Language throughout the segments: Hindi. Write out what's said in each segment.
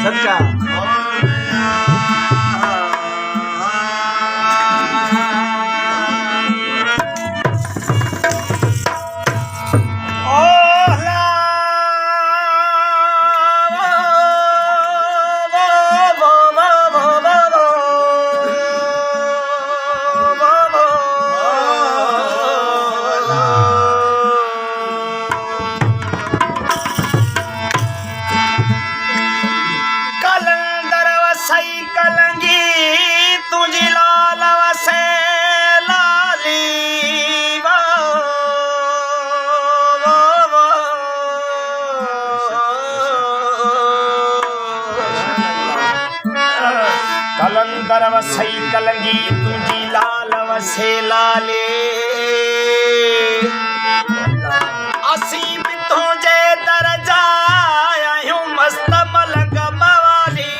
सच्चा कलंदर वसई कलंगी तुझी लाल वसे लाले असी बिथों जे दरजा आयूं मस्त मलंग मवाली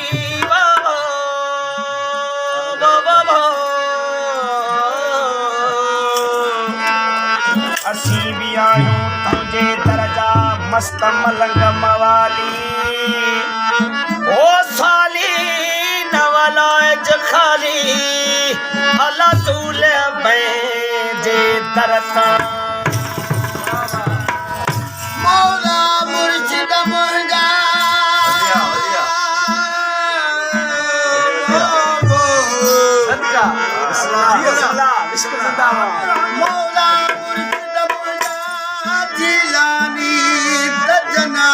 असी भी आयूं तुझे दरजा मस्त मलंग मवाली ओ साली नवलाज खाली अला तूले जे तरता मौला मुर्शिद मुर्गा सदका मौला मुर्शिद मुर्गा जिलानी दजना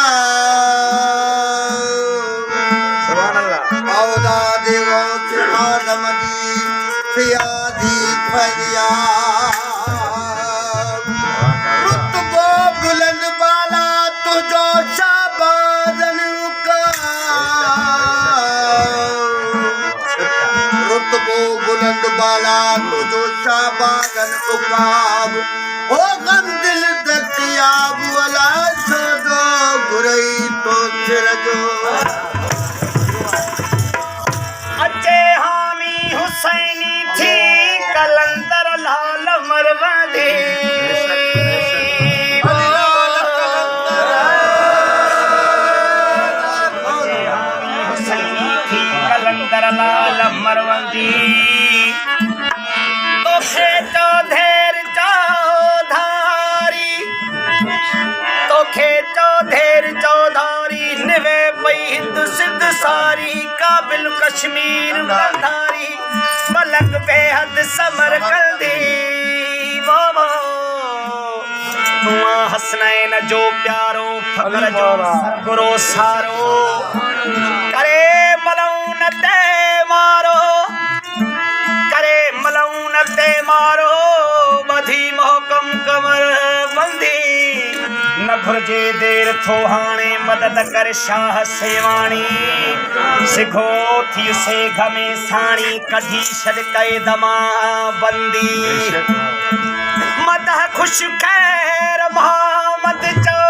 औलाद गौस आदमदी फियादी फरियाद रुतबो बुलंद बाला तुझो शाबादन का रुतबो बुलंद बाला तुझो शाबादन उकाब ओ गम दिल दकियाब वाला सदो गुरई तो सिरजो अचे हामी हुसैनी थी कलंदर लाल मरवादी हुसैनी थी कलंदर लाल मरवादी तो खेचो धेर चौधारी तो खेचो धेर चौधारी निवे पई हिंद सिंध सारी काबिल कश्मीर बंधारी मलक बेहद समर कंदी बाबा तुआ हसनैन जो प्यारो फकर जो सरगुरो सारो करे मलऊन ते मारो करे मलऊन ते मारो बधी मोहकम कमर बंदी न घुर्जे देर थो हाणे मदद कर शाह सेवाणी सिखो थी से घमे साणी कढी छॾ कैदमा बंदी मदह खुश खैर मोहम्मद चो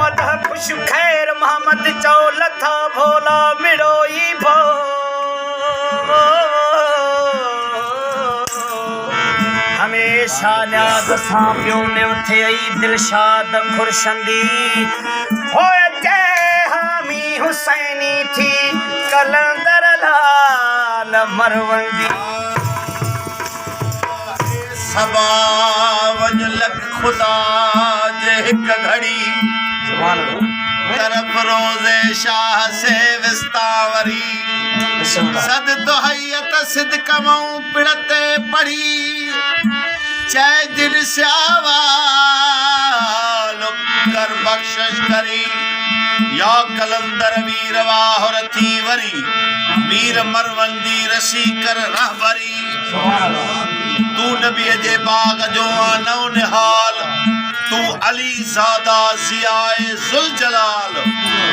मदह खुश खैर मोहम्मद चो लथा भोला मिड़ोई भो हमेशा न्याद सां पियो निवथे आई दिलशाद खुर्शंदी होए जय हामी हुसैनी थी कलंदर लाल मरवंदी सबा वञ लख खुदा जे हिक घड़ी तरफ रोज़े शाह से विस्तावरी सद दोहैयत सिद कमऊं पिड़ते पढ़ी चै दिल से आवाल कर बख्शिश करी या कलंदर वीर वाहुर थी वरी वीर मरवंदी रसी कर रहबरी तू नबी जे बाग जो नौ निहाल तू अली ज़ादा ज़ियाए ज़ुल जलाल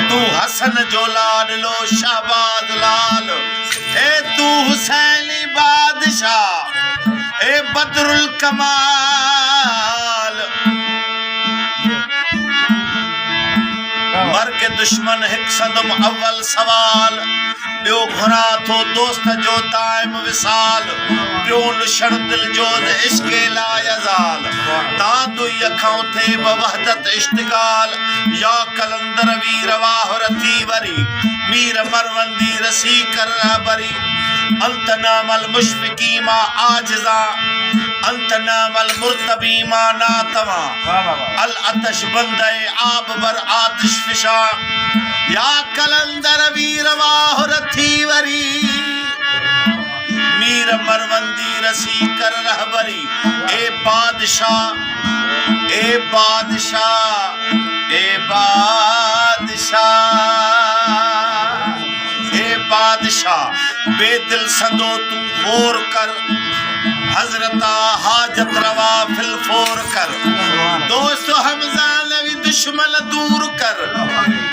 तू हसन जो लाडलो शाहबाज लाल ए तू हुसैनी बादशाह ए बदरुल कमाल मर के दुश्मन हिक सदम अव्वल सवाल ॿियो घुरा थो दोस्त जो ताइम विसाल ॿियो निशण दिल जो इश्क़े ला यज़ाल तां दुई अखऊं थे बवहदत इश्तिगाल या कलंदर वीर वाहुर थी वरी मीर मरवंदी रसी कर रहबरी अंत नामल मुशफिकीमा आजजा अंत नामल मुर्तबीमा नातवा अल अतश बंदे आब बर आतिश फिशा या कलंदर वीर वाहुरथी वरी मीर मरवंदी रसी कर रहबरी ए बादशाह ए बादशाह ए बादशाह ए बादशाह बेदिल संदो तू फोर कर हजरता हाजत रवा फिल फोर कर दोस्त हमजा नवी दुश्मन दूर कर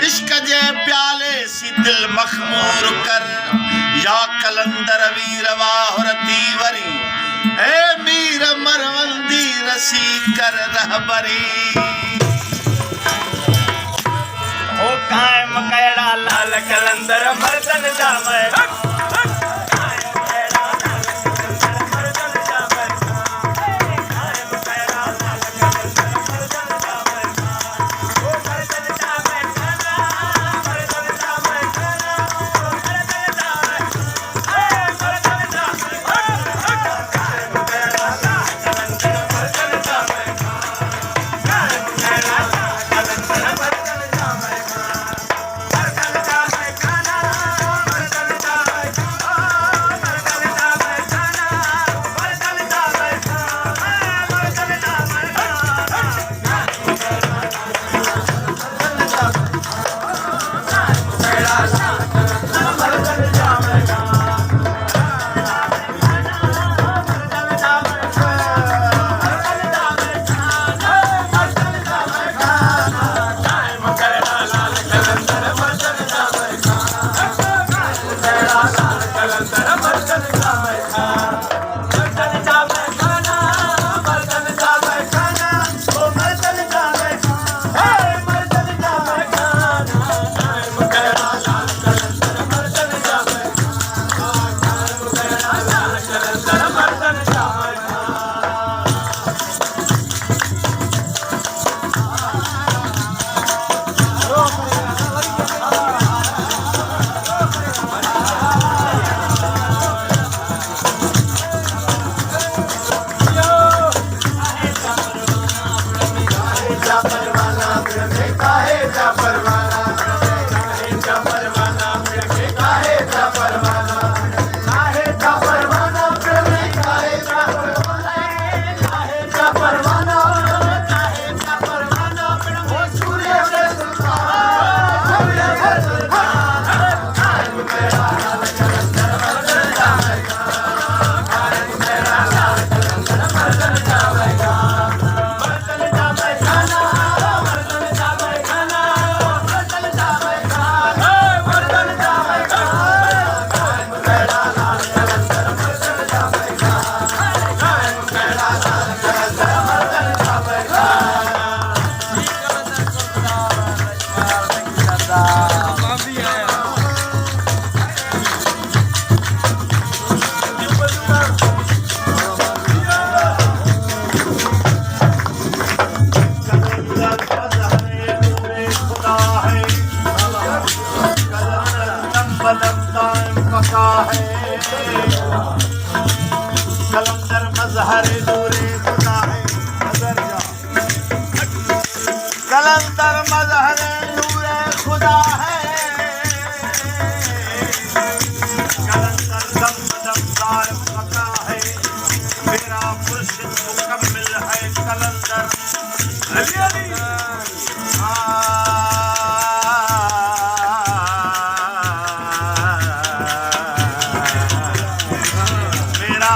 इश्क जे प्याले सी दिल मखमूर कर या कलंदर वीर वाहुरती वरी ए मीर मरवंदी रसी कर रहबरी ओ कायम कैड़ा लाल कलंदर मर्दन जावे कलंदर मजहर नूरे खुदा है नजर जा कलंदर मजहर नूरे खुदा है कलंदर दम दमदार पता है मेरा मुर्शिद मुकम्मिल है कलंदर अली अली मेरा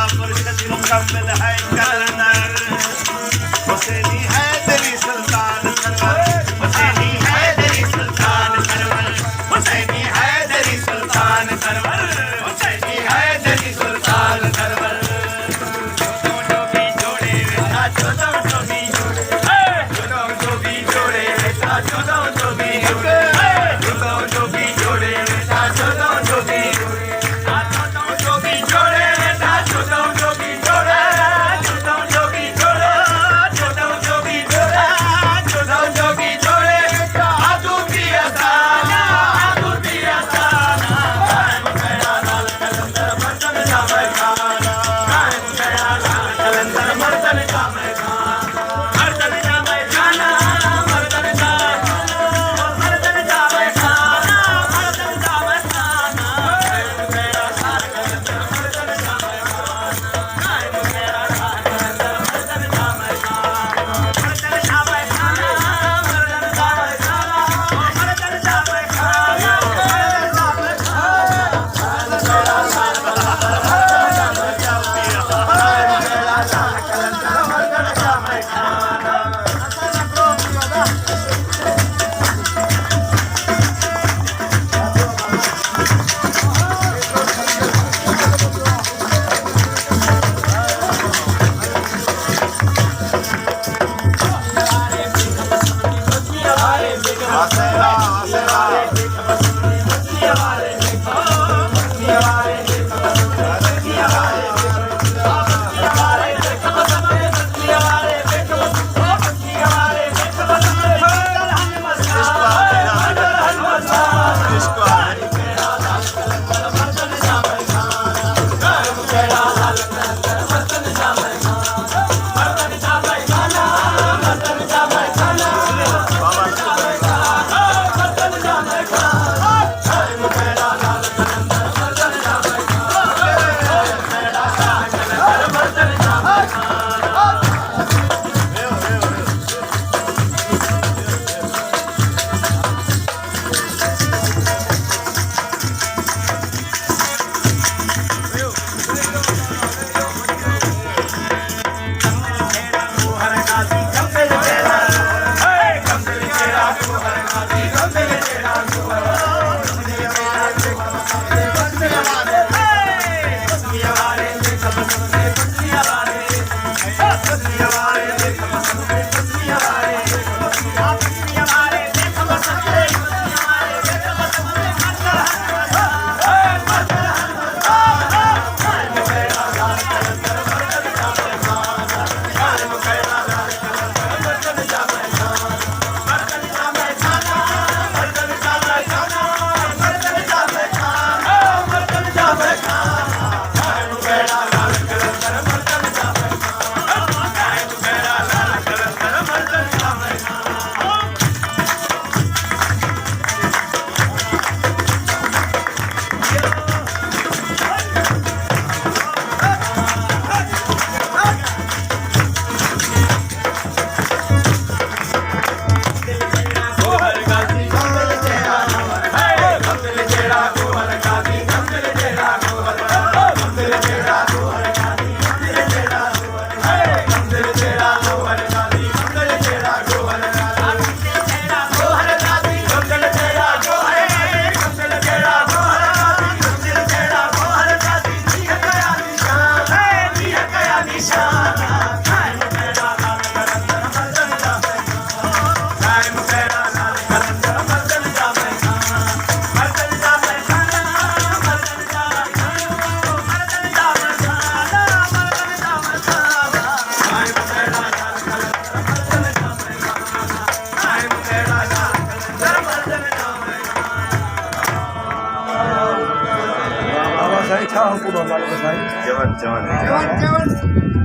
जवन जवन